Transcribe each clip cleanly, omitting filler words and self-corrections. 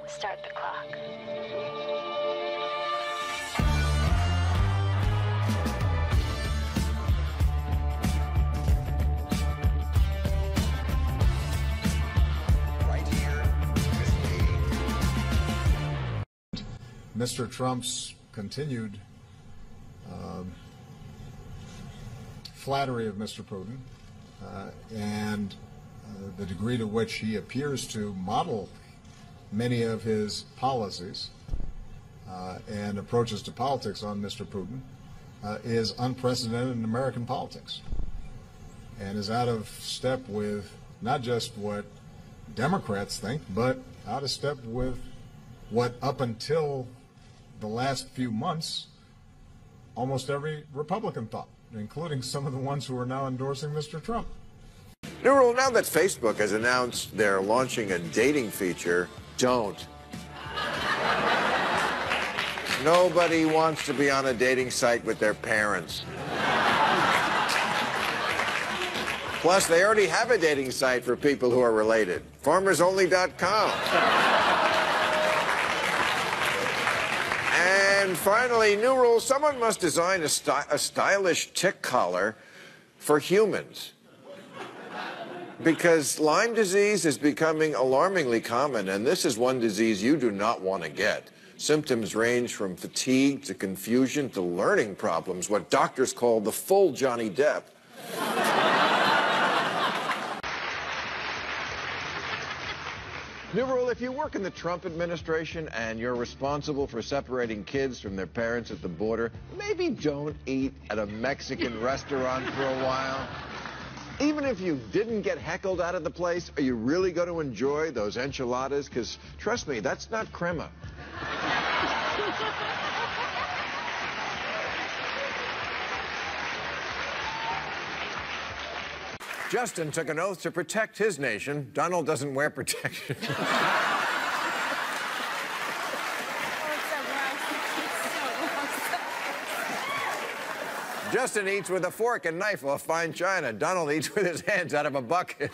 Start the clock. Right here with me. Mr. Trump's continued flattery of Mr. Putin and the degree to which he appears to model many of his policies and approaches to politics on Mr. Putin is unprecedented in American politics and is out of step with not just what Democrats think, but out of step with what up until the last few months almost every Republican thought, including some of the ones who are now endorsing Mr. Trump. New rule, now that Facebook has announced they're launching a dating feature, don't. Nobody wants to be on a dating site with their parents. Plus, they already have a dating site for people who are related, farmersonly.com. And finally, new rule, someone must design a stylish tick collar for humans. Because Lyme disease is becoming alarmingly common, and this is one disease you do not want to get. Symptoms range from fatigue to confusion to learning problems, what doctors call the full Johnny Depp. New rule, if you work in the Trump administration and you're responsible for separating kids from their parents at the border, maybe don't eat at a Mexican restaurant for a while. Even if you didn't get heckled out of the place, are you really going to enjoy those enchiladas? Because, trust me, that's not crema. Justin took an oath to protect his nation. Donald doesn't wear protection. Justin eats with a fork and knife off fine china. Donald eats with his hands out of a bucket.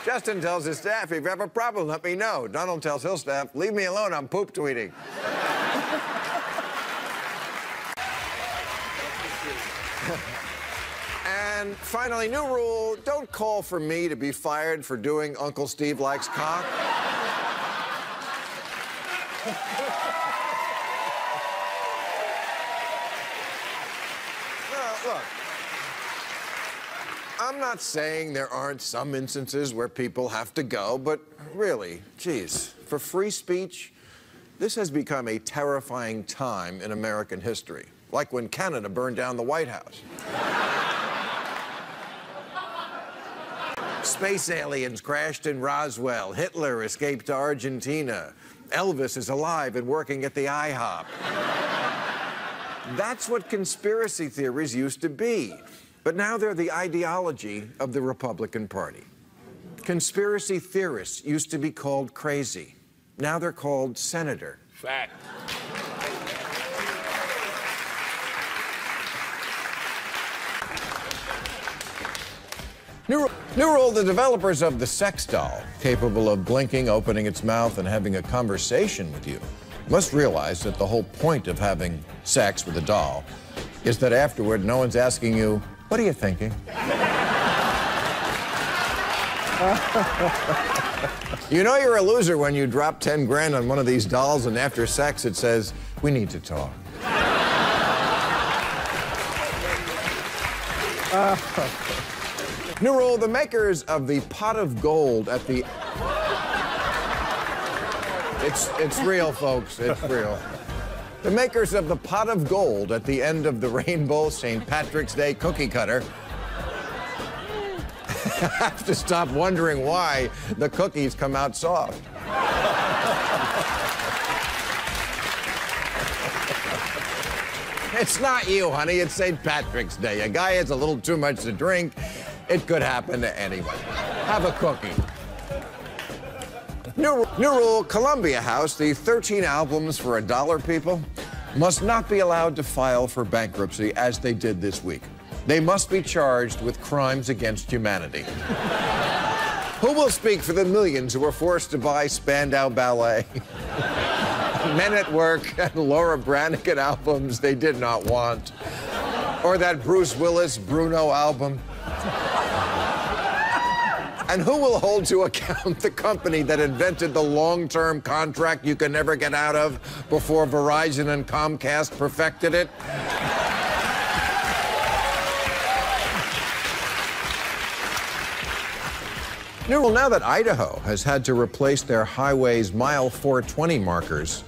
Justin tells his staff, if you have a problem, let me know. Donald tells his staff, leave me alone, I'm poop tweeting. And finally, new rule, don't call for me to be fired for doing Uncle Steve Likes Cock. Look, I'm not saying there aren't some instances where people have to go, but really, geez, for free speech, this has become a terrifying time in American history, like when Canada burned down the White House. Space aliens crashed in Roswell. Hitler escaped to Argentina. Elvis is alive and working at the IHOP. That's what conspiracy theories used to be. But now they're the ideology of the Republican Party. Conspiracy theorists used to be called crazy. Now they're called senator. Fact. New rule, the developers of the sex doll, capable of blinking, opening its mouth, and having a conversation with you, must realize that the whole point of having sex with a doll is that afterward no one's asking you, what are you thinking? You know you're a loser when you drop 10 grand on one of these dolls and after sex it says, we need to talk. New rule, the makers of the pot of gold at the... It's real, folks, it's real. The makers of the pot of gold at the end of the Rainbow St. Patrick's Day cookie cutter have to stop wondering why the cookies come out soft. It's not you, honey, it's St. Patrick's Day. A guy has a little too much to drink. It could happen to anyone. Have a cookie. New rule, Columbia House, the 13 albums for $1, people. must not be allowed to file for bankruptcy as they did this week. They must be charged with crimes against humanity. Who will speak for the millions who were forced to buy Spandau Ballet, Men at Work, and Laura Branigan albums they did not want, or that Bruce Willis Bruno album? And who will hold to account the company that invented the long-term contract you can never get out of before Verizon and Comcast perfected it? Well, now that Idaho has had to replace their highway's mile 420 markers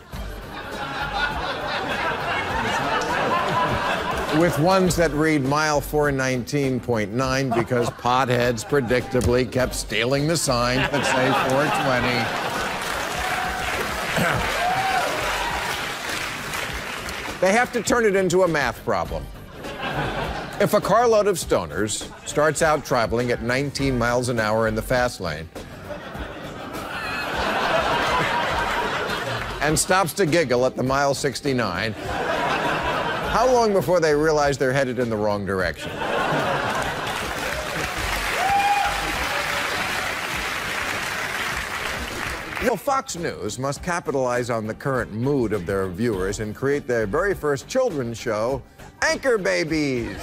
with ones that read mile 419.9 because potheads predictably kept stealing the signs that say 420. They have to turn it into a math problem. If a carload of stoners starts out traveling at 19 miles an hour in the fast lane and stops to giggle at the mile 69, how long before they realize they're headed in the wrong direction? You know, Fox News must capitalize on the current mood of their viewers and create their very first children's show, Anchor Babies.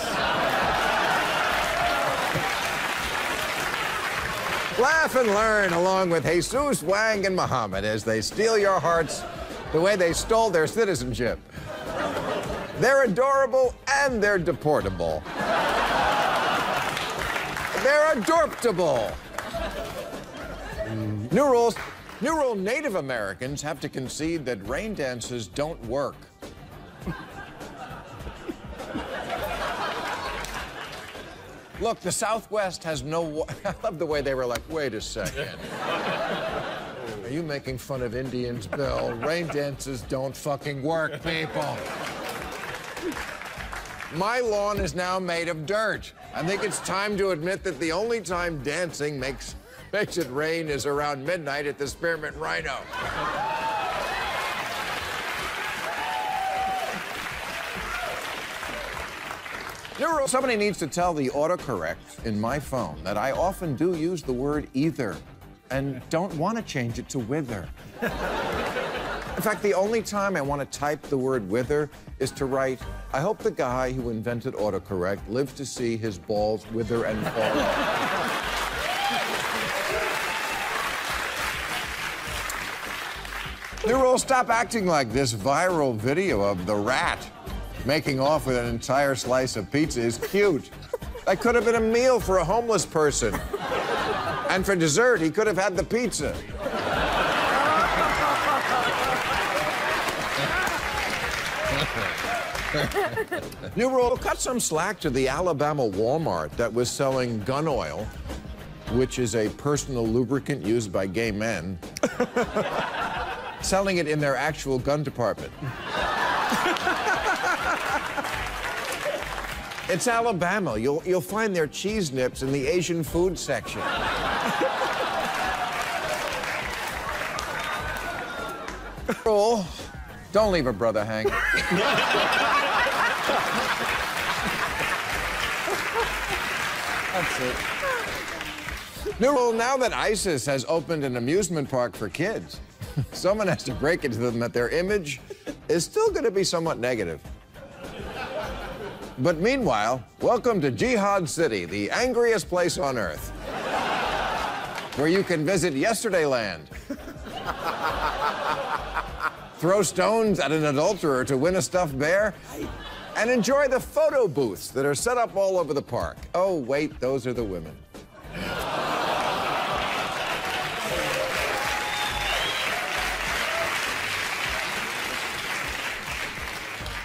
Laugh and learn along with Jesus, Wang, and Muhammad as they steal your hearts the way they stole their citizenship. They're adorable and they're deportable. They're adorptable. New rules. New rule, Native Americans have to concede that rain dances don't work. Look, the Southwest has no... I love the way they were like, wait a second. Are you making fun of Indians, Bill? Rain dances don't fucking work, people. My lawn is now made of dirt. I think it's time to admit that the only time dancing makes it rain is around midnight at the Spearmint Rhino. Somebody needs to tell the autocorrect in my phone that I often do use the word either and don't want to change it to wither. In fact, the only time I want to type the word wither is to write, I hope the guy who invented autocorrect lived to see his balls wither and fall off. New rule, stop acting like this viral video of the rat making off with an entire slice of pizza is cute. That could have been a meal for a homeless person. And for dessert, he could have had the pizza. New rule, cut some slack to the Alabama Walmart that was selling gun oil, which is a personal lubricant used by gay men, selling it in their actual gun department. It's Alabama. You'll find their cheese nips in the Asian food section. Rule, don't leave a brother hanging. That's it. New rule, now that ISIS has opened an amusement park for kids, someone has to break it to them that their image is still going to be somewhat negative. But meanwhile, welcome to Jihad City, the angriest place on earth, where you can visit Yesterdayland, throw stones at an adulterer to win a stuffed bear, and enjoy the photo booths that are set up all over the park. Oh, wait, those are the women.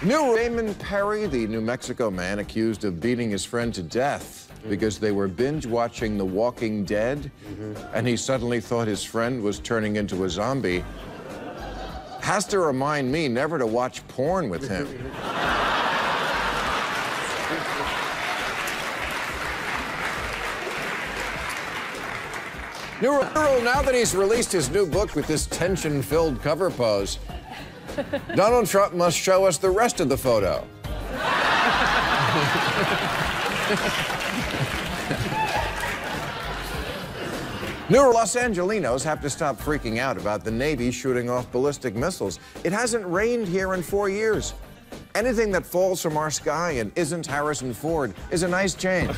New Raymond Perry, the New Mexico man accused of beating his friend to death because they were binge-watching The Walking Dead, and he suddenly thought his friend was turning into a zombie, has to remind me never to watch porn with him. Now that he's released his new book with this tension-filled cover pose, Donald Trump must show us the rest of the photo. New Los Angelinos have to stop freaking out about the Navy shooting off ballistic missiles. It hasn't rained here in 4 years. Anything that falls from our sky and isn't Harrison Ford is a nice change.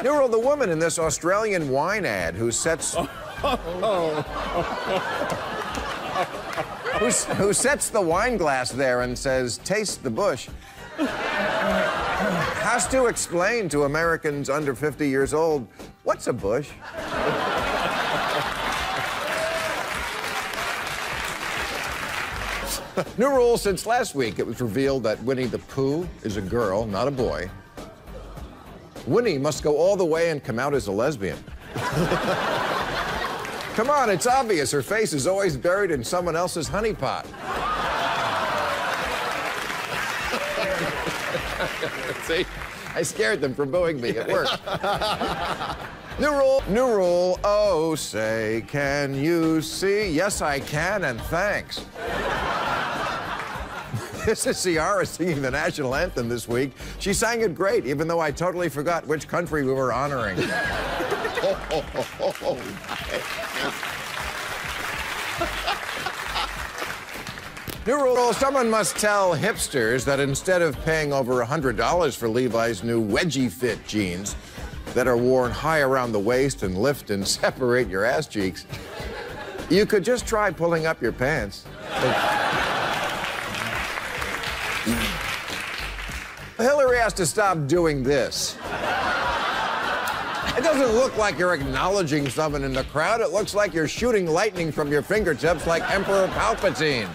New World, the woman in this Australian wine ad who sets... who sets the wine glass there and says, "Taste the bush," has to explain to Americans under 50 years old, what's a bush? New rule since last week. It was revealed that Winnie the Pooh is a girl, not a boy. Winnie must go all the way and come out as a lesbian. Come on, it's obvious. Her face is always buried in someone else's honeypot. See? I scared them for booing me. It worked. New rule. Oh, say, can you see? Yes, I can, and thanks. This is Ciara singing the national anthem this week. She sang it great, even though I totally forgot which country we were honoring. New rule, someone must tell hipsters that instead of paying over $100 for Levi's new wedgie fit jeans that are worn high around the waist and lift and separate your ass cheeks, you could just try pulling up your pants. Hillary has to stop doing this. It doesn't look like you're acknowledging someone in the crowd. It looks like you're shooting lightning from your fingertips like Emperor Palpatine.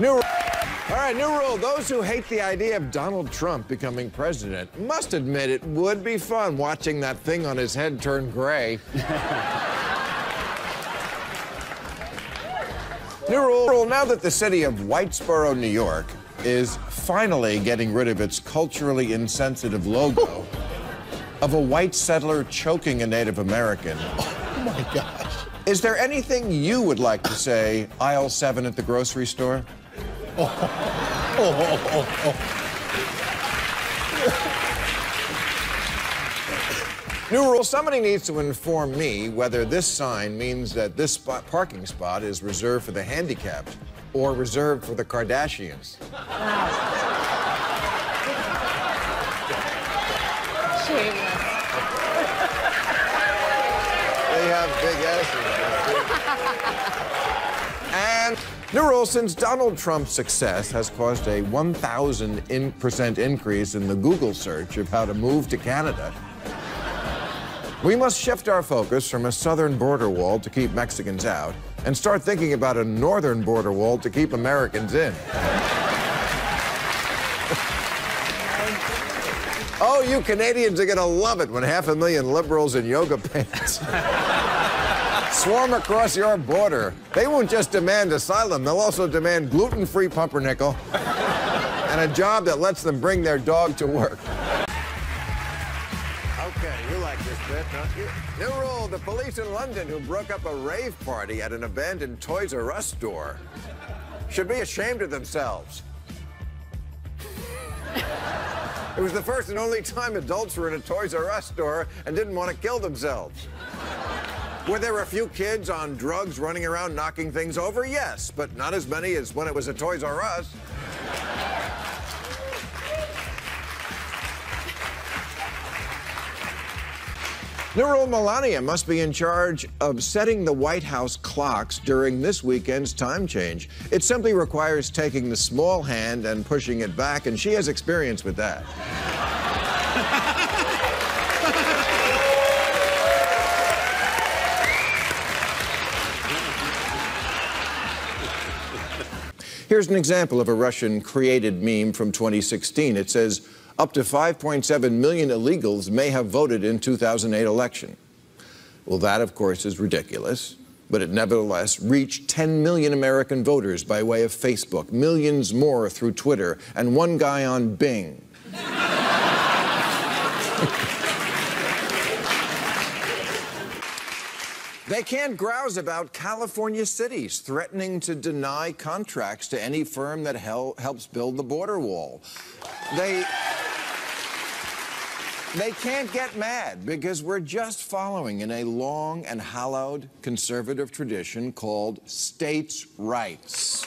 All right, new rule. Those who hate the idea of Donald Trump becoming president must admit it would be fun watching that thing on his head turn gray. New rule. Now that the city of Whitesboro, New York, is finally getting rid of its culturally insensitive logo of a white settler choking a Native American. Oh, my gosh. Is there anything you would like to say aisle 7 at the grocery store? New rule, somebody needs to inform me whether this sign means that this parking spot is reserved for the handicapped or reserved for the Kardashians. Shameless. They have big asses. And new rule, since Donald Trump's success has caused a 1,000% increase in the Google search of how to move to Canada, we must shift our focus from a southern border wall to keep Mexicans out and start thinking about a northern border wall to keep Americans in. Oh, you Canadians are gonna love it when 500,000 liberals in yoga pants swarm across your border. They won't just demand asylum, they'll also demand gluten-free pumpernickel and a job that lets them bring their dog to work. Okay, you like this bit, don't you? New rule, the police in London who broke up a rave party at an abandoned Toys R Us store should be ashamed of themselves. It was the first and only time adults were in a Toys R Us store and didn't want to kill themselves. Were there a few kids on drugs running around knocking things over? Yes, but not as many as when it was a Toys R Us. New rule, Melania must be in charge of setting the White House clocks during this weekend's time change. It simply requires taking the small hand and pushing it back, and she has experience with that. Here's an example of a Russian-created meme from 2016. It says, up to 5.7 million illegals may have voted in 2008 election. Well, that, of course, is ridiculous, but it nevertheless reached 10 million American voters by way of Facebook, millions more through Twitter, and one guy on Bing. They can't grouse about California cities threatening to deny contracts to any firm that helps build the border wall. They can't get mad because we're just following in a long and hallowed conservative tradition called states' rights.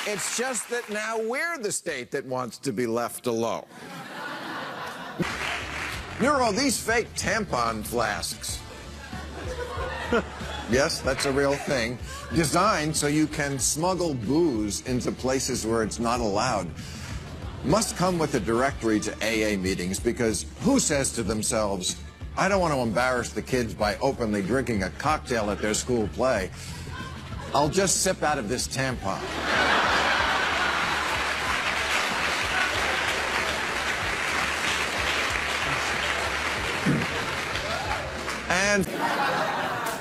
It's just that now we're the state that wants to be left alone. Ruhle, these fake tampon flasks. Yes, that's a real thing. Designed so you can smuggle booze into places where it's not allowed. Must come with a directory to AA meetings, because who says to themselves, I don't want to embarrass the kids by openly drinking a cocktail at their school play. I'll just sip out of this tampon.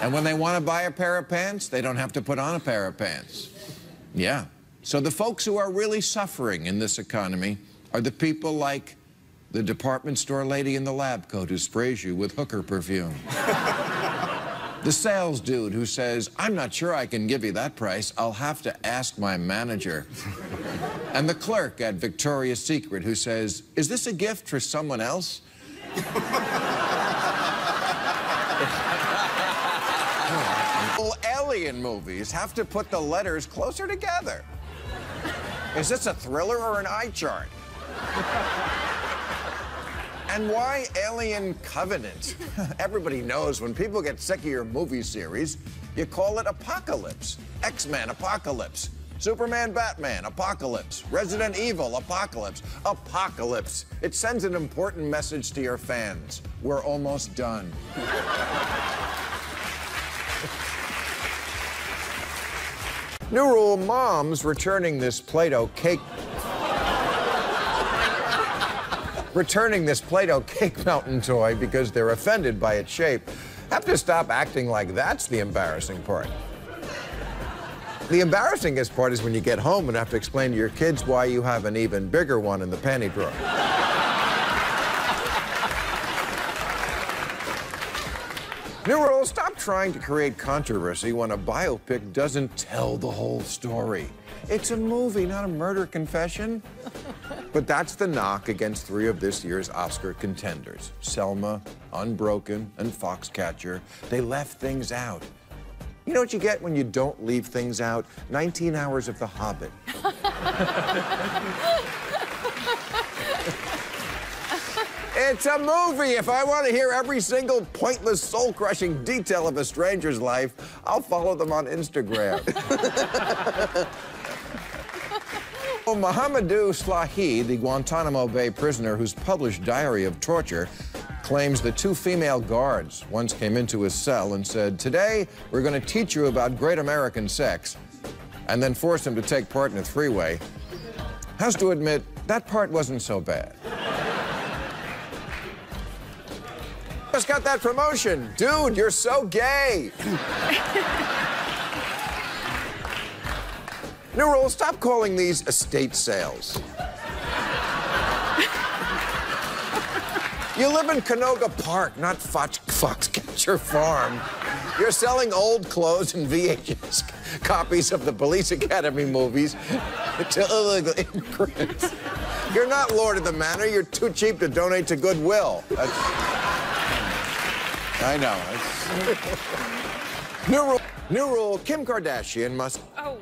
And when they want to buy a pair of pants, they don't have to put on a pair of pants. Yeah. So the folks who are really suffering in this economy are the people like the department store lady in the lab coat who sprays you with hooker perfume. The sales dude who says, I'm not sure I can give you that price. I'll have to ask my manager. And the clerk at Victoria's Secret who says, is this a gift for someone else? Alien movies have to put the letters closer together. Is this a thriller or an eye chart? And why Alien Covenant? Everybody knows when people get sick of your movie series, you call it Apocalypse. X-Men Apocalypse. Superman, Batman, Apocalypse. Resident Evil, Apocalypse. Apocalypse. It sends an important message to your fans. We're almost done. New rule, moms returning this Play-Doh cake mountain toy because they're offended by its shape have to stop acting like that's the embarrassing part. The embarrassingest part is when you get home and have to explain to your kids why you have an even bigger one in the panty drawer. New rule, stop trying to create controversy when a biopic doesn't tell the whole story. It's a movie, not a murder confession. But that's the knock against 3 of this year's Oscar contenders. Selma, Unbroken, and Foxcatcher. They left things out. You know what you get when you don't leave things out? 19 hours of The Hobbit. It's a movie. If I want to hear every single pointless, soul-crushing detail of a stranger's life, I'll follow them on Instagram. Well, Mohamedou Slahi, the Guantanamo Bay prisoner whose published diary of torture claims the 2 female guards once came into his cell and said, today, we're going to teach you about great American sex, and then forced him to take part in a 3-way, has to admit that part wasn't so bad. Just got that promotion. Dude, you're so gay. New rule, stop calling these estate sales. You live in Canoga Park, not Foxcatcher Farm. You're selling old clothes and VHS copies of the Police Academy movies to illegal immigrants. You're not Lord of the Manor. You're too cheap to donate to Goodwill. I know. New rule, Kim Kardashian must... Oh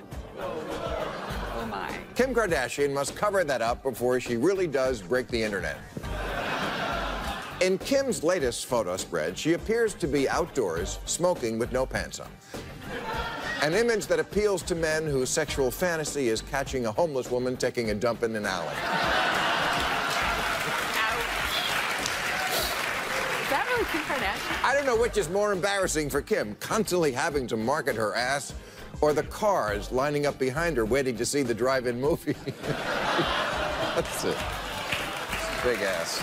my. Kim Kardashian must cover that up before she really does break the internet. In Kim's latest photo spread, she appears to be outdoors, smoking with no pants on. An image that appeals to men whose sexual fantasy is catching a homeless woman taking a dump in an alley. Is that really Kim Kardashian? I don't know which is more embarrassing for Kim, constantly having to market her ass, or the cars lining up behind her waiting to see the drive-in movie. That's it. Big ass.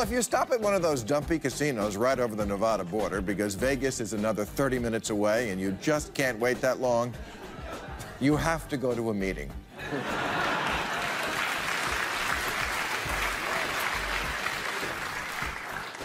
If you stop at one of those dumpy casinos right over the Nevada border because Vegas is another 30 minutes away and you just can't wait that long, you have to go to a meeting.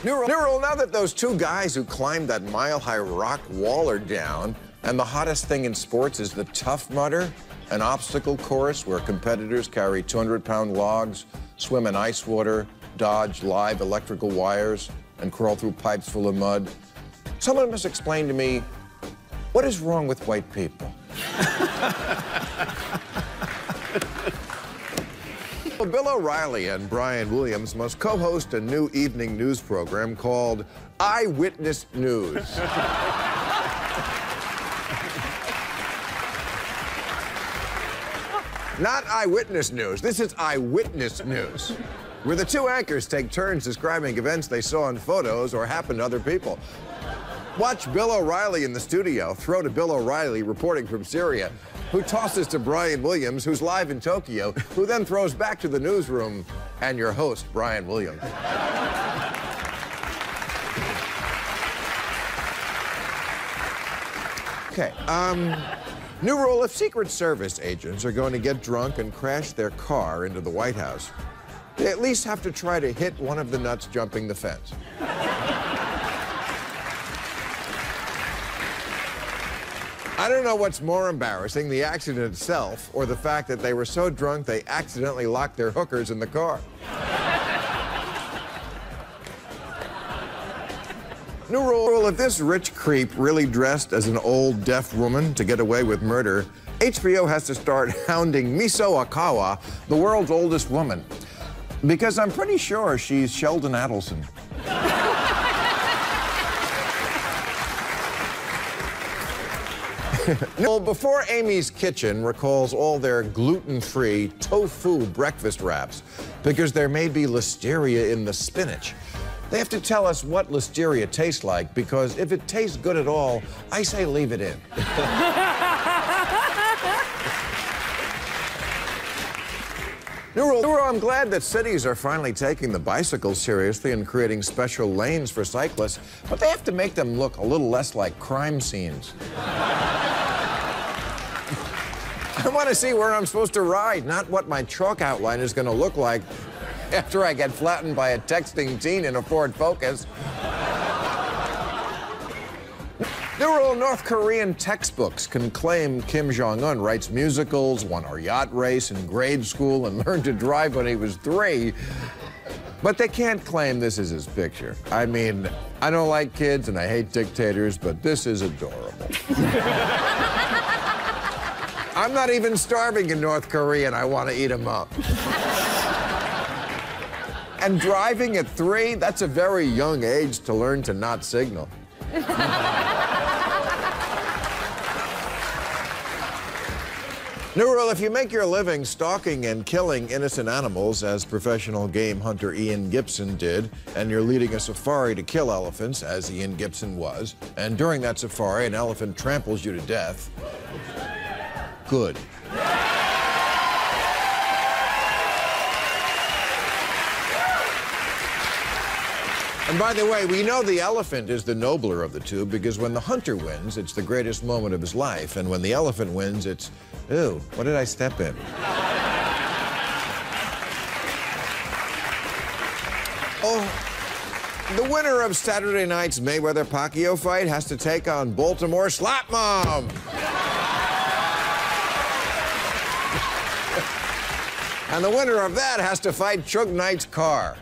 New rule, now that those two guys who climbed that mile-high rock wall are down, and the hottest thing in sports is the Tough Mudder, an obstacle course where competitors carry 200-pound logs, swim in ice water, dodge live electrical wires, and crawl through pipes full of mud. Someone must explain to me, what is wrong with white people? Well, Bill O'Reilly and Brian Williams must co-host a new evening news program called Eyewitness News. Not eyewitness news. This is eyewitness news, where the two anchors take turns describing events they saw in photos or happened to other people. Watch Bill O'Reilly in the studio throw to Bill O'Reilly reporting from Syria, who tosses to Brian Williams, who's live in Tokyo, who then throws back to the newsroom and your host, Brian Williams. Okay, new rule, if Secret Service agents are going to get drunk and crash their car into the White House, they at least have to try to hit one of the nuts jumping the fence. I don't know what's more embarrassing, the accident itself or the fact that they were so drunk they accidentally locked their hookers in the car. New rule, if this rich creep really dressed as an old deaf woman to get away with murder, HBO has to start hounding Miso Akawa, the world's oldest woman, because I'm pretty sure she's Sheldon Adelson. No, before Amy's Kitchen recalls all their gluten-free tofu breakfast wraps because there may be listeria in the spinach, they have to tell us what listeria tastes like, because if it tastes good at all, I say leave it in. New rule, I'm glad that cities are finally taking the bicycle seriously and creating special lanes for cyclists, but they have to make them look a little less like crime scenes. I want to see where I'm supposed to ride, not what my chalk outline is going to look like after I get flattened by a texting teen in a Ford Focus. New rule, North Korean textbooks can claim Kim Jong-un writes musicals, won a yacht race in grade school, and learned to drive when he was 3. But they can't claim this is his picture. I mean, I don't like kids and I hate dictators, but this is adorable. I'm not even starving in North Korea and I want to eat them up. And driving at 3, that's a very young age to learn to not signal. New rule, if you make your living stalking and killing innocent animals, as professional game hunter Ian Gibson did, and you're leading a safari to kill elephants, as Ian Gibson was, and during that safari an elephant tramples you to death, good. And by the way, we know the elephant is the nobler of the two, because when the hunter wins, it's the greatest moment of his life, and when the elephant wins, it's, ew, what did I step in? Oh, the winner of Saturday night's Mayweather-Pacquiao fight has to take on Baltimore Slap Mom. And the winner of that has to fight Chug Knight's car.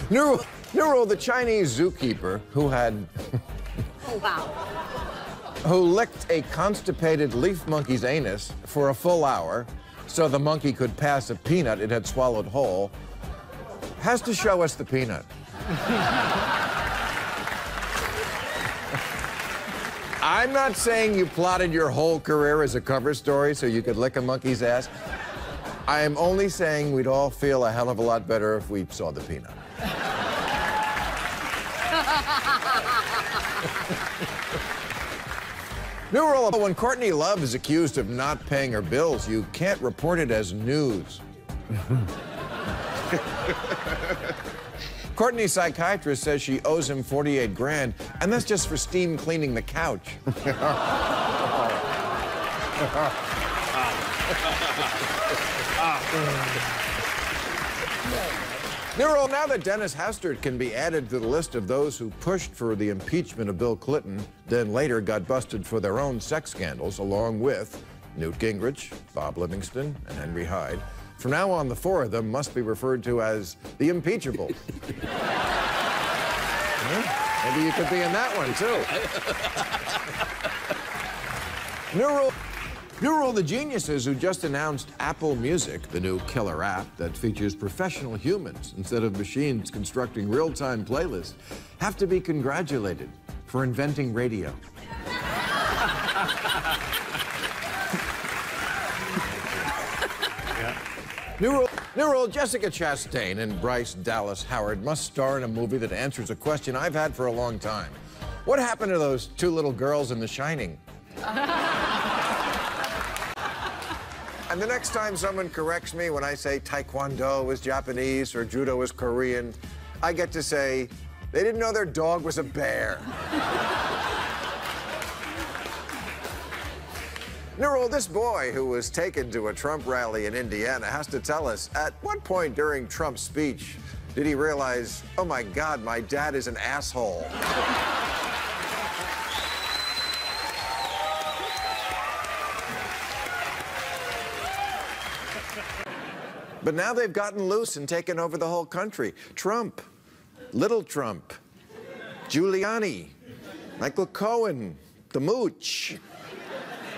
New rule, the Chinese zookeeper who had... Oh, wow. who licked a constipated leaf monkey's anus for a full hour so the monkey could pass a peanut it had swallowed whole, has to show us the peanut. I'm not saying you plotted your whole career as a cover story so you could lick a monkey's ass. I am only saying we'd all feel a hell of a lot better if we saw the peanut. New rule, when Courtney Love is accused of not paying her bills, you can't report it as news. Courtney's psychiatrist says she owes him 48 grand, and that's just for steam cleaning the couch. New rule, now that Dennis Hastert can be added to the list of those who pushed for the impeachment of Bill Clinton, then later got busted for their own sex scandals, along with Newt Gingrich, Bob Livingston, and Henry Hyde. From now on, the four of them must be referred to as the impeachables. Maybe you could be in that one, too. New rule, the geniuses who just announced Apple Music, the new killer app that features professional humans instead of machines constructing real-time playlists, have to be congratulated for inventing radio. New rule, Jessica Chastain and Bryce Dallas Howard must star in a movie that answers a question I've had for a long time. What happened to those two little girls in The Shining? And the next time someone corrects me when I say Taekwondo is Japanese or Judo is Korean, I get to say, they didn't know their dog was a bear. Nero, this boy who was taken to a Trump rally in Indiana has to tell us, at what point during Trump's speech did he realize, oh my God, my dad is an asshole? But now they've gotten loose and taken over the whole country. Trump, Little Trump, Giuliani, Michael Cohen, the Mooch,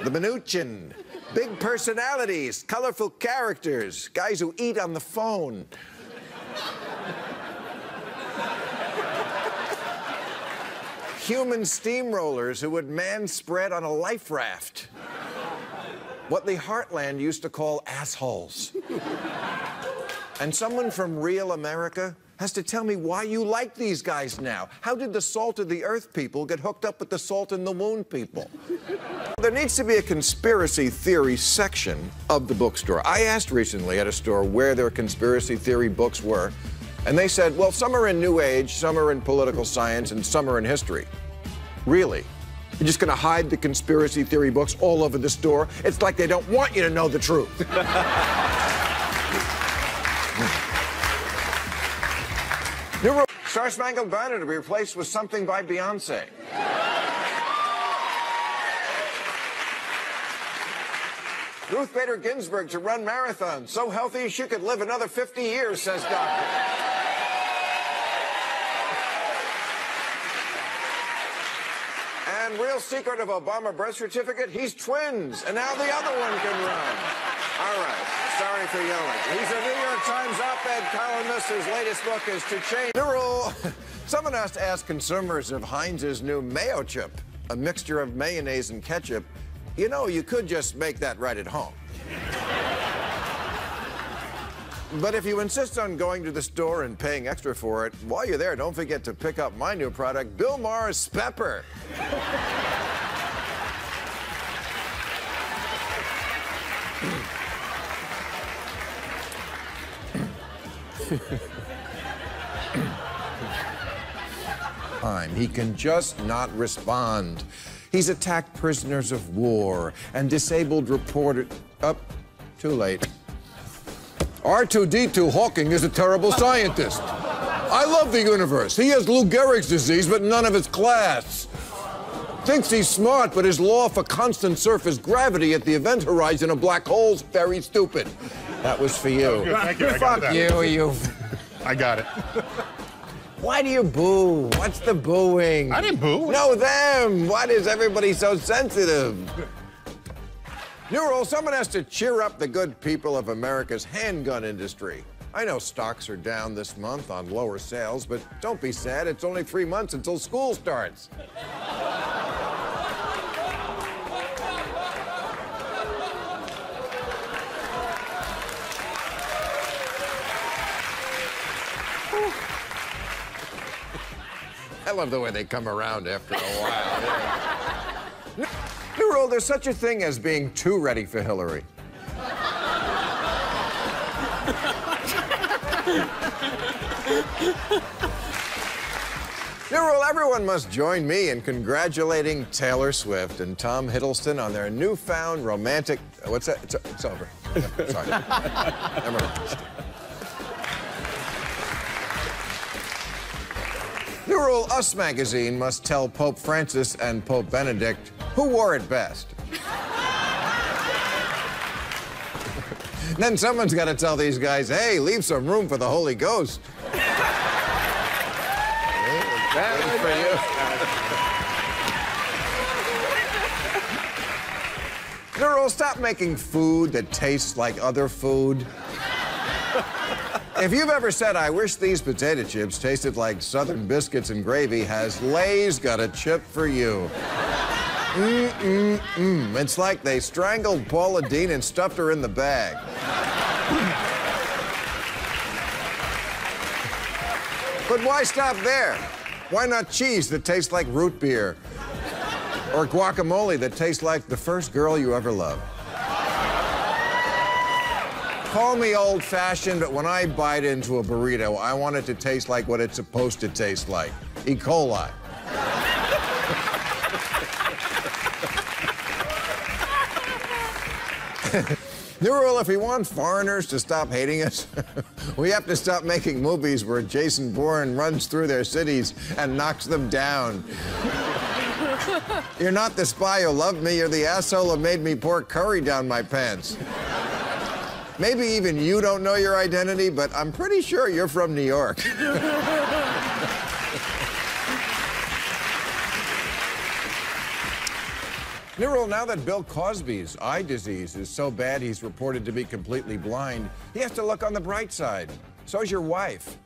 the Mnuchin, big personalities, colorful characters, guys who eat on the phone. Human steamrollers who would man-spread on a life raft. What the Heartland used to call assholes. And someone from real America has to tell me why you like these guys now. How did the salt of the earth people get hooked up with the salt in the wound people? There needs to be a conspiracy theory section of the bookstore. I asked recently at a store where their conspiracy theory books were, and they said, well, some are in New Age, some are in political science, and some are in history. Really? You're just going to hide the conspiracy theory books all over the store? It's like they don't want you to know the truth. New Star Spangled Banner to be replaced with something by Beyonce. Ruth Bader Ginsburg to run marathons. So healthy she could live another 50 years, says doctor. And real secret of Obama birth certificate, he's twins, and now the other one can run. All right, sorry for yelling. He's a New York Times op-ed columnist whose latest book is To Change the Rule. Someone has to ask consumers of Heinz's new mayo chip, a mixture of mayonnaise and ketchup. You know, you could just make that right at home. But if you insist on going to the store and paying extra for it, while you're there, don't forget to pick up my new product, Bill Maher's Pepper. He can just not respond. He's attacked prisoners of war and disabled reporters. Too late. R2-D2 Hawking is a terrible scientist. I love the universe. He has Lou Gehrig's disease, but none of his class. Thinks he's smart, but his law for constant surface gravity at the event horizon of black holes, very stupid. That was for you. Thank you. Fuck you. I got it. Why do you boo? What's the booing? I didn't boo. No, them. Why is everybody so sensitive? New rule, someone has to cheer up the good people of America's handgun industry. I know stocks are down this month on lower sales, but don't be sad. It's only 3 months until school starts. I love the way they come around after a while. New rule, there's such a thing as being too ready for Hillary. New rule, everyone must join me in congratulating Taylor Swift and Tom Hiddleston on their newfound romantic... What's that? It's over. Sorry. Never mind. New rule, Us magazine must tell Pope Francis and Pope Benedict who wore it best. Then someone's got to tell these guys, hey, leave some room for the Holy Ghost. That was for you. New rule, stop making food that tastes like other food. If you've ever said, I wish these potato chips tasted like Southern biscuits and gravy, has Lay's got a chip for you. It's like they strangled Paula Deen and stuffed her in the bag. But why stop there? Why not cheese that tastes like root beer? Or guacamole that tastes like the first girl you ever loved? Call me old-fashioned, but when I bite into a burrito, I want it to taste like what it's supposed to taste like. E. coli. New rule, if we want foreigners to stop hating us, we have to stop making movies where Jason Bourne runs through their cities and knocks them down. You're not the spy who loved me, you're the asshole who made me pour curry down my pants. Maybe even you don't know your identity, but I'm pretty sure you're from New York. New rule, now that Bill Cosby's eye disease is so bad he's reported to be completely blind, he has to look on the bright side. So's your wife.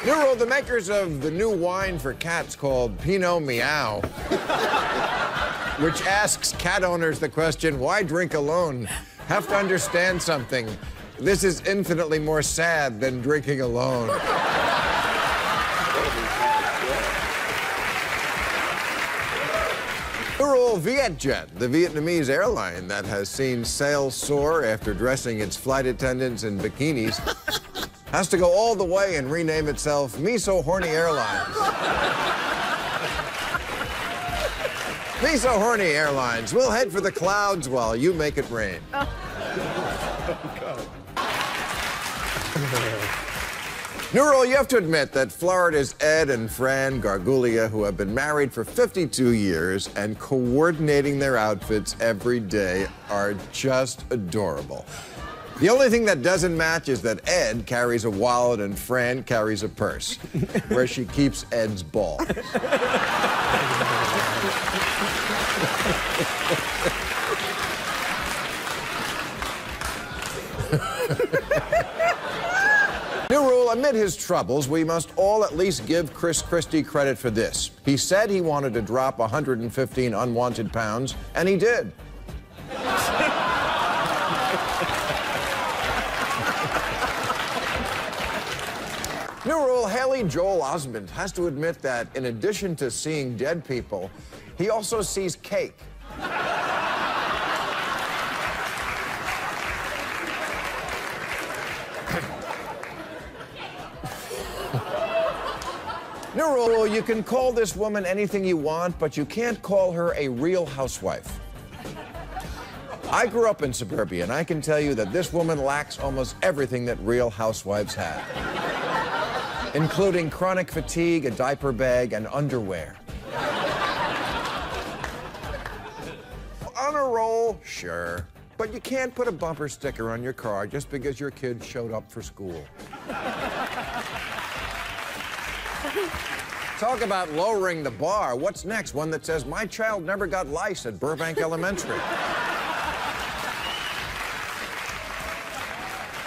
New rule, the makers of the new wine for cats called Pinot Meow, which asks cat owners the question, why drink alone? Have to understand something. This is infinitely more sad than drinking alone. New rule, Vietjet, the Vietnamese airline that has seen sales soar after dressing its flight attendants in bikinis, has to go all the way and rename itself Me So Horny Airlines. Me So Horny Airlines. We'll head for the clouds while you make it rain. New rule, you have to admit that Florida's Ed and Fran Gargulia, who have been married for 52 years and coordinating their outfits every day, are just adorable. The only thing that doesn't match is that Ed carries a wallet and Fran carries a purse, where she keeps Ed's balls. New rule, amid his troubles, we must all at least give Chris Christie credit for this. He said he wanted to drop 115 unwanted pounds, and he did. New rule, Haley Joel Osment has to admit that in addition to seeing dead people, he also sees cake. New rule, you can call this woman anything you want, but you can't call her a real housewife. I grew up in suburbia, and I can tell you that this woman lacks almost everything that real housewives have, including chronic fatigue, a diaper bag, and underwear. On a roll, sure, but you can't put a bumper sticker on your car just because your kid showed up for school. Talk about lowering the bar. What's next? One that says, my child never got lice at Burbank Elementary.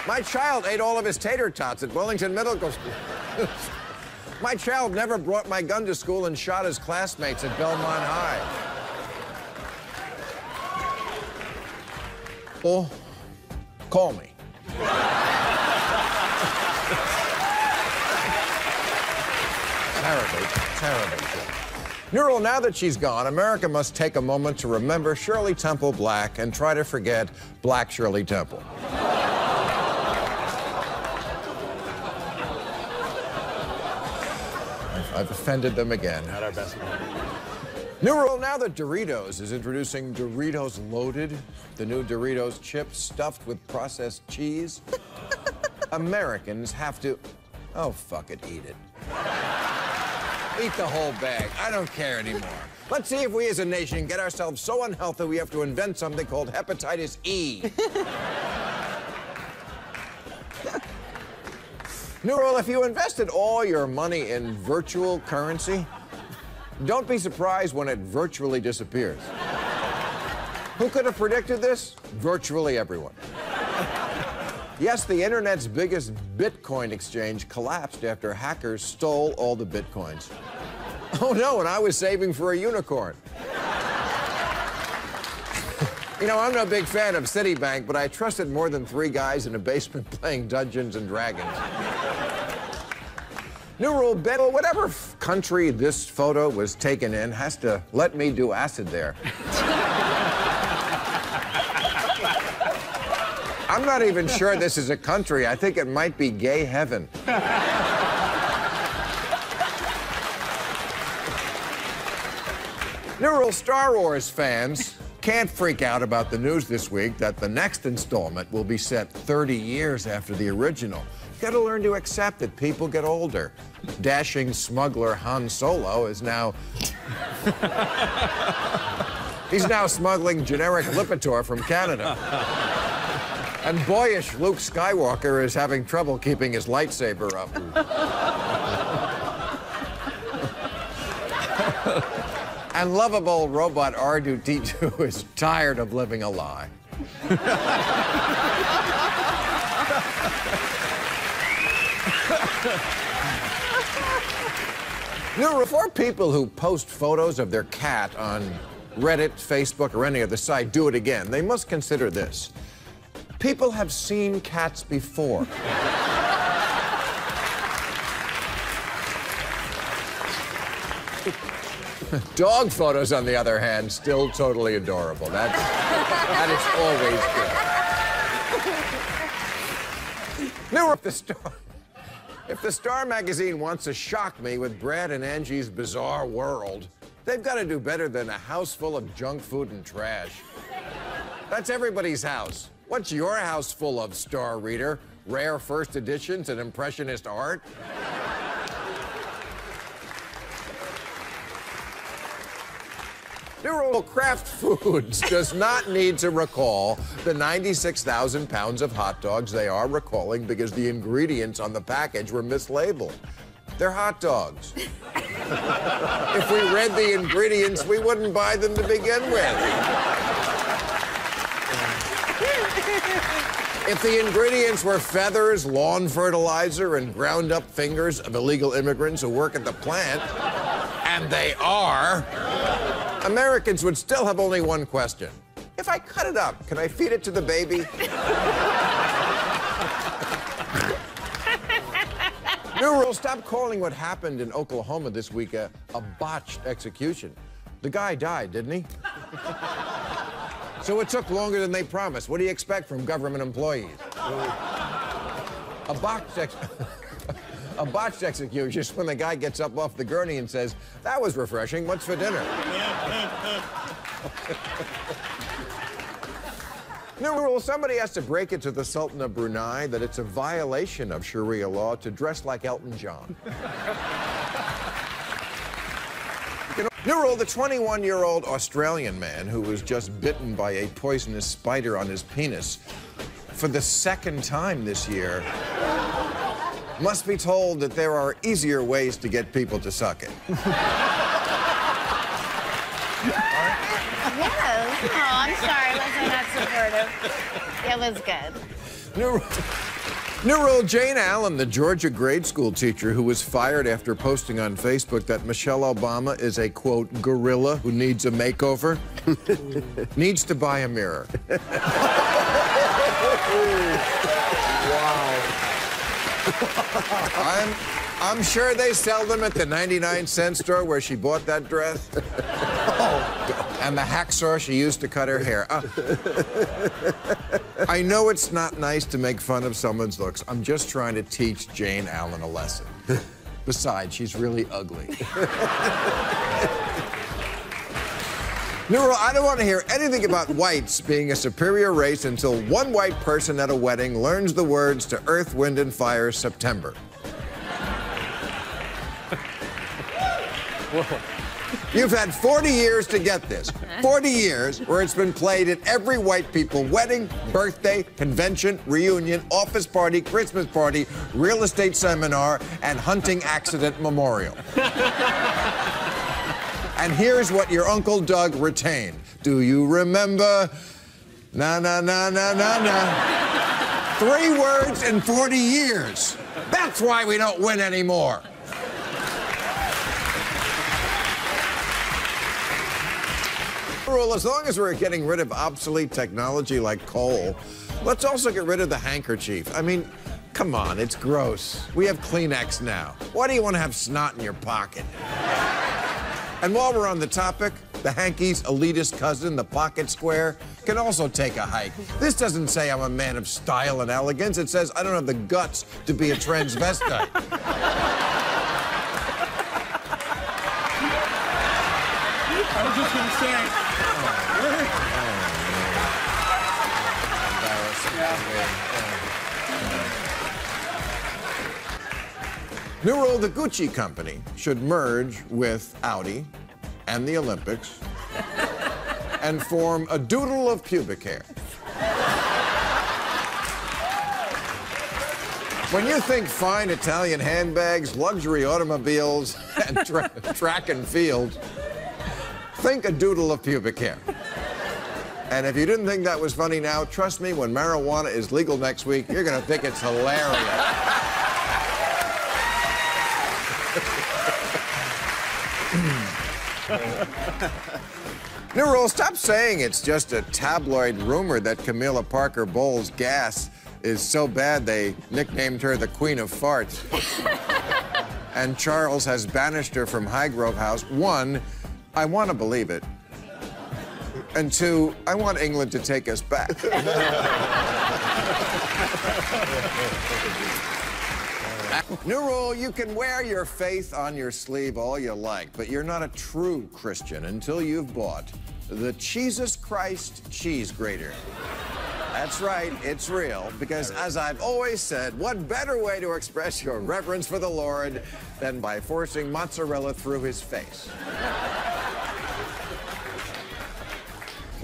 My child ate all of his tater tots at Wellington Middle School. My child never brought my gun to school and shot his classmates at Belmont High. Oh, call me. Terrible. New rule, now that she's gone, America must take a moment to remember Shirley Temple Black and try to forget Black Shirley Temple. I've offended them again. Not our best one. New rule now that Doritos is introducing Doritos Loaded, the new Doritos chips stuffed with processed cheese. Americans have to, oh, fuck it, eat it. Eat the whole bag. I don't care anymore. Let's see if we as a nation get ourselves so unhealthy we have to invent something called hepatitis E. New rule, if you invested all your money in virtual currency, don't be surprised when it virtually disappears. Who could have predicted this? Virtually everyone. Yes, the internet's biggest Bitcoin exchange collapsed after hackers stole all the Bitcoins. Oh no, and I was saving for a unicorn. You know, I'm no big fan of Citibank, but I trusted more than 3 guys in a basement playing Dungeons and Dragons. New rule, whatever country this photo was taken in has to let me do acid there. I'm not even sure this is a country. I think it might be gay heaven. New rule, Star Wars fans can't freak out about the news this week that the next installment will be set 30 years after the original. You gotta learn to accept that people get older. Dashing smuggler Han Solo is now... He's now smuggling generic Lipitor from Canada. And boyish Luke Skywalker is having trouble keeping his lightsaber up. And lovable robot R2-D2 is tired of living a lie. Now, for people who post photos of their cat on Reddit, Facebook, or any other site do it again, they must consider this. People have seen cats before. Dog photos, on the other hand, still totally adorable. That is always good. Now, if the Star magazine wants to shock me with Brad and Angie's Bizarre World, they've got to do better than a house full of junk food and trash. That's everybody's house. What's your house full of, Star Reader? Rare first editions and impressionist art? New rule, Kraft Foods does not need to recall the 96,000 pounds of hot dogs they are recalling because the ingredients on the package were mislabeled. They're hot dogs. If we read the ingredients, we wouldn't buy them to begin with. If the ingredients were feathers, lawn fertilizer, and ground-up fingers of illegal immigrants who work at the plant, and they are, Americans would still have only one question. If I cut it up, can I feed it to the baby? New rule, stop calling what happened in Oklahoma this week a botched execution. The guy died, didn't he? So it took longer than they promised. What do you expect from government employees? A botched execution is when the guy gets up off the gurney and says, "That was refreshing. What's for dinner?" New rule, somebody has to break it to the Sultan of Brunei that it's a violation of Sharia law to dress like Elton John. New rule, the 21-year-old Australian man who was just bitten by a poisonous spider on his penis for the 2nd time this year must be told that there are easier ways to get people to suck it. Yes. Oh, I'm sorry. Wasn't that supportive? It was good. New rule, Jane Allen, the Georgia grade school teacher who was fired after posting on Facebook that Michelle Obama is a, quote, gorilla who needs a makeover, needs to buy a mirror. Wow. I'm sure they sell them at the 99-cent store where she bought that dress. And the hacksaw she used to cut her hair. I know it's not nice to make fun of someone's looks. I'm just trying to teach Jane Allen a lesson. Besides, she's really ugly. New rule, I don't want to hear anything about whites being a superior race until one white person at a wedding learns the words to Earth, Wind, and Fire's September. You've had 40 years to get this. 40 years where it's been played at every white people wedding, birthday, convention, reunion, office party, Christmas party, real estate seminar, and hunting accident memorial. And here's what your Uncle Doug retained. Do you remember? Na, na, na, na, na, na. 3 words in 40 years. That's why we don't win anymore. Rule, as long as we're getting rid of obsolete technology like coal, let's also get rid of the handkerchief. I mean, come on, it's gross. We have Kleenex now. Why do you want to have snot in your pocket? And while we're on the topic, the hanky's elitist cousin, the pocket square, can also take a hike. This doesn't say I'm a man of style and elegance. It says I don't have the guts to be a transvestite. I was just going to say. New rule, the Gucci company should merge with Audi and the Olympics and form a doodle of pubic hair. When you think fine Italian handbags, luxury automobiles, and track and field, think a doodle of pubic hair. And if you didn't think that was funny now, trust me, when marijuana is legal next week, you're going to think it's hilarious. New rule, stop saying it's just a tabloid rumor that Camilla Parker Bowles' gas is so bad they nicknamed her the Queen of Farts. And Charles has banished her from Highgrove House. 1, I want to believe it. And 2, I want England to take us back. New rule, you can wear your faith on your sleeve all you like, but you're not a true Christian until you've bought the Jesus Christ cheese grater. That's right, it's real, because as I've always said, what better way to express your reverence for the Lord than by forcing mozzarella through his face?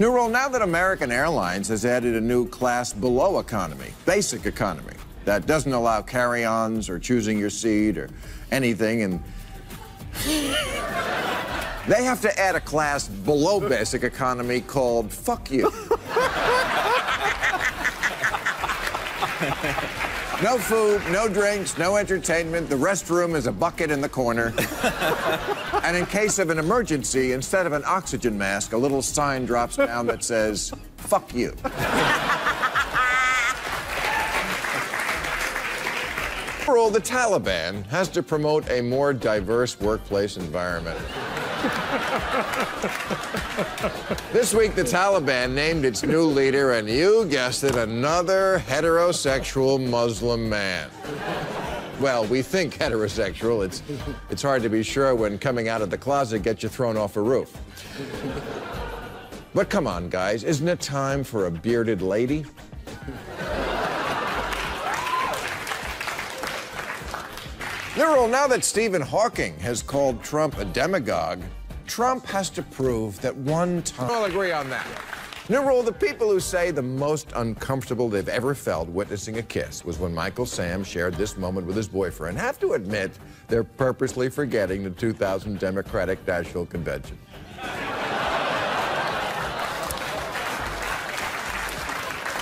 New rule, now that American Airlines has added a new class below economy, basic economy, that doesn't allow carry-ons or choosing your seat or anything, and they have to add a class below basic economy called fuck you. No food, no drinks, no entertainment. The restroom is a bucket in the corner. And in case of an emergency, instead of an oxygen mask, a little sign drops down that says, fuck you. Overall, the Taliban has to promote a more diverse workplace environment. This week, the Taliban named its new leader, and you guessed it, another heterosexual Muslim man. Well, we think heterosexual. It's hard to be sure when coming out of the closet gets you thrown off a roof. But come on, guys, isn't it time for a bearded lady? Nurul, now that Stephen Hawking has called Trump a demagogue, Trump has to prove that one time... I'll agree on that. Nurul, the people who say the most uncomfortable they've ever felt witnessing a kiss was when Michael Sam shared this moment with his boyfriend have to admit they're purposely forgetting the 2000 Democratic National Convention.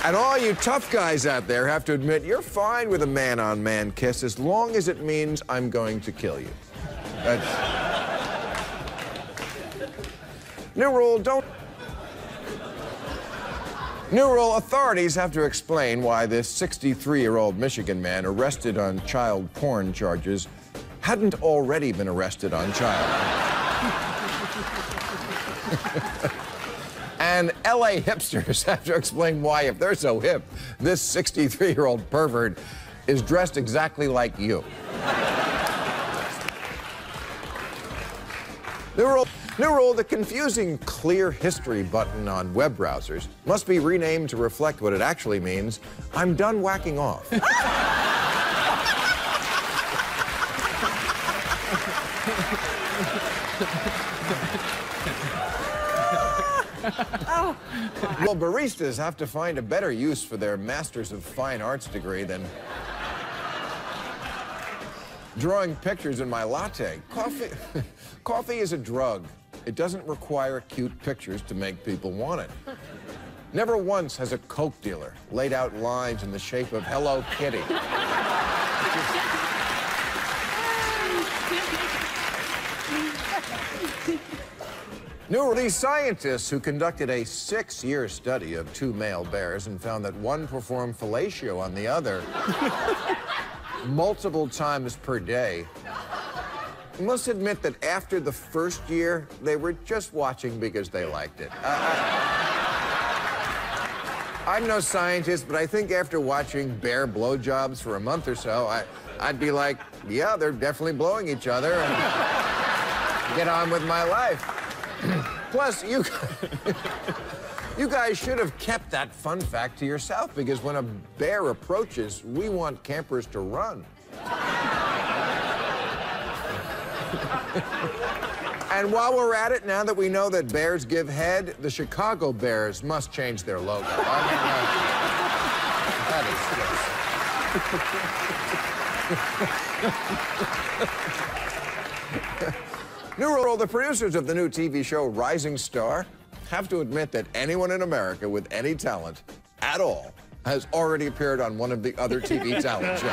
And all you tough guys out there have to admit you're fine with a man-on-man kiss as long as it means I'm going to kill you. That's... New rule, don't... New rule, authorities have to explain why this 63-year-old Michigan man arrested on child porn charges hadn't already been arrested on child. And LA hipsters have to explain why, if they're so hip, this 63-year-old pervert is dressed exactly like you. New rule, the confusing clear history button on web browsers must be renamed to reflect what it actually means. I'm done whacking off. Oh. Well, baristas have to find a better use for their Masters of Fine Arts degree than drawing pictures in my latte. Coffee is a drug. It doesn't require cute pictures to make people want it. Never once has a Coke dealer laid out lines in the shape of Hello Kitty. These scientists who conducted a 6-year study of 2 male bears and found that one performed fellatio on the other multiple times per day must admit that after the first year, they were just watching because they liked it. I'm no scientist, but I think after watching bear blowjobs for a month or so, I'd be like, yeah, they're definitely blowing each other, and get on with my life. Plus, you guys should have kept that fun fact to yourself, because when a bear approaches, we want campers to run. And while we're at it, now that we know that bears give head, the Chicago Bears must change their logo. I mean, that is just... New rule, the producers of the new TV show Rising Star have to admit that anyone in America with any talent at all has already appeared on one of the other TV talent shows.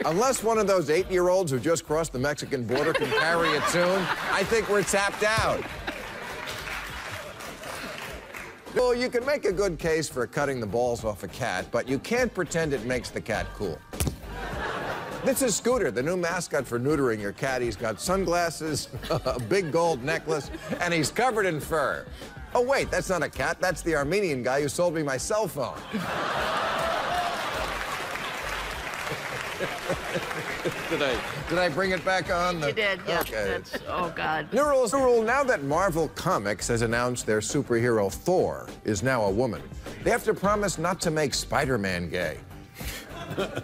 Unless one of those 8-year-olds who just crossed the Mexican border can carry a tune, I think we're tapped out. Well, you can make a good case for cutting the balls off a cat, but you can't pretend it makes the cat cool. This is Scooter, the new mascot for neutering your cat. He's got sunglasses, a big gold necklace, and he's covered in fur. Oh, wait, that's not a cat. That's the Armenian guy who sold me my cell phone. Did I bring it back on? You did, yeah. Okay. Oh, God. New rule, now that Marvel Comics has announced their superhero Thor is now a woman, they have to promise not to make Spider-Man gay.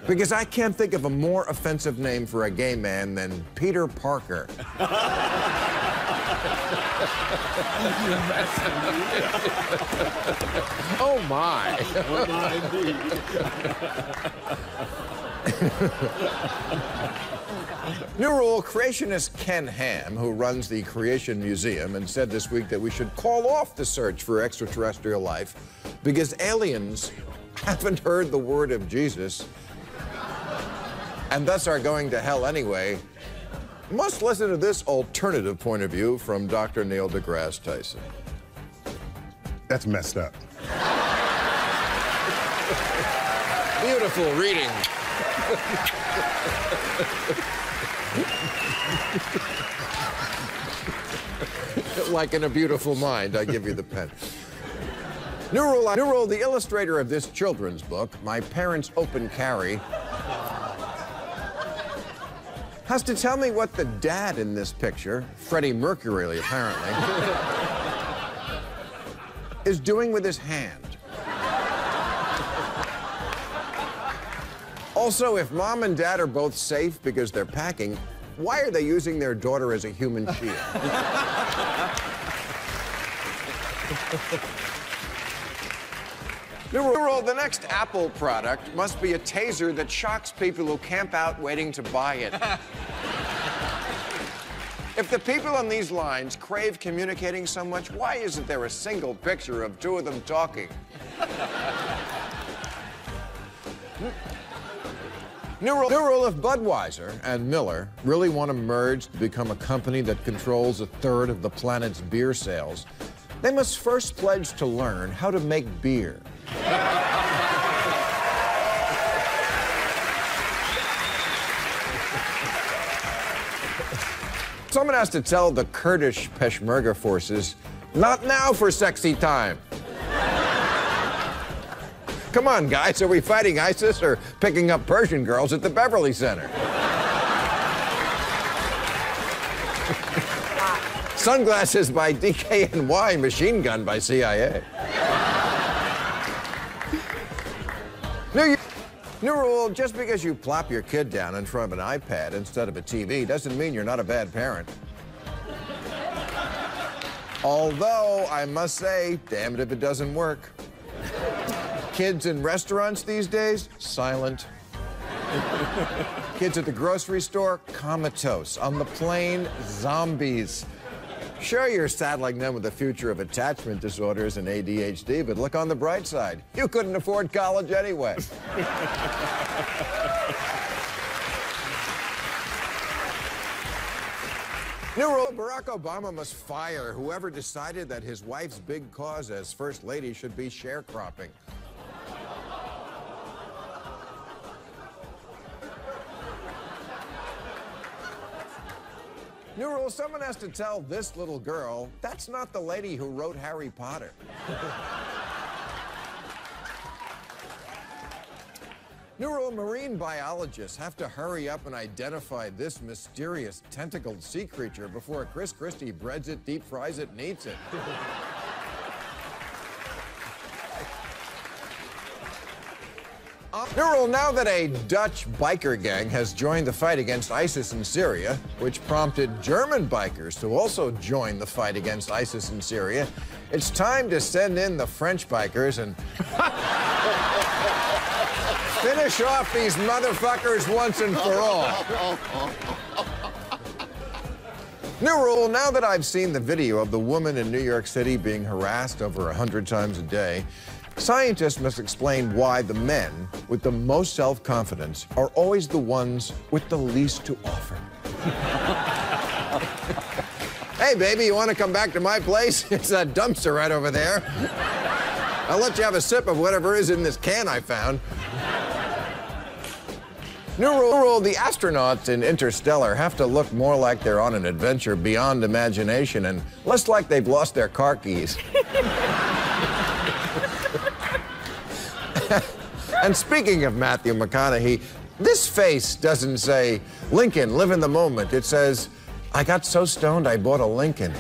Because I can't think of a more offensive name for a gay man than Peter Parker. Oh, my. Oh, my, indeed. New rule, creationist Ken Ham, who runs the Creation Museum, and said this week that we should call off the search for extraterrestrial life because aliens haven't heard the word of Jesus and thus are going to hell anyway, must listen to this alternative point of view from Dr. Neil deGrasse Tyson. That's messed up. Beautiful reading. Like in A Beautiful Mind, I give you the pen. New rule, the illustrator of this children's book, My Parents' Open Carry, has to tell me what the dad in this picture, Freddie Mercury apparently, is doing with his hand. Also, if mom and dad are both safe because they're packing, why are they using their daughter as a human shield? New rule, the next Apple product must be a taser that shocks people who camp out waiting to buy it. If the people on these lines crave communicating so much, why isn't there a single picture of 2 of them talking? New rule, if Budweiser and Miller really want to merge to become a company that controls 1/3 of the planet's beer sales, they must first pledge to learn how to make beer. Someone has to tell the Kurdish Peshmerga forces, not now for sexy time. Come on, guys, are we fighting ISIS or picking up Persian girls at the Beverly Center? Sunglasses by DKNY, machine gun by CIA. New rule, just because you plop your kid down in front of an iPad instead of a TV doesn't mean you're not a bad parent. Although, I must say, damned if it doesn't work. Kids in restaurants these days, silent. Kids at the grocery store, comatose. On the plane, zombies. Sure, you're saddling them with a future of attachment disorders and ADHD, but look on the bright side. You couldn't afford college anyway. New rule, Barack Obama must fire whoever decided that his wife's big cause as First Lady should be sharecropping. New rule, someone has to tell this little girl, that's not the lady who wrote Harry Potter. New rule, marine biologists have to hurry up and identify this mysterious tentacled sea creature before Chris Christie breads it, deep fries it, and eats it. New rule, now that a Dutch biker gang has joined the fight against ISIS in Syria, which prompted German bikers to also join the fight against ISIS in Syria, it's time to send in the French bikers and finish off these motherfuckers once and for all. New rule, now that I've seen the video of the woman in New York City being harassed over 100 times a day, scientists must explain why the men with the most self-confidence are always the ones with the least to offer. Hey, baby, you want to come back to my place? It's that dumpster right over there. I'll let you have a sip of whatever is in this can I found. New rule, the astronauts in Interstellar have to look more like they're on an adventure beyond imagination and less like they've lost their car keys. And speaking of Matthew McConaughey, this face doesn't say, Lincoln, live in the moment. It says, I got so stoned I bought a Lincoln.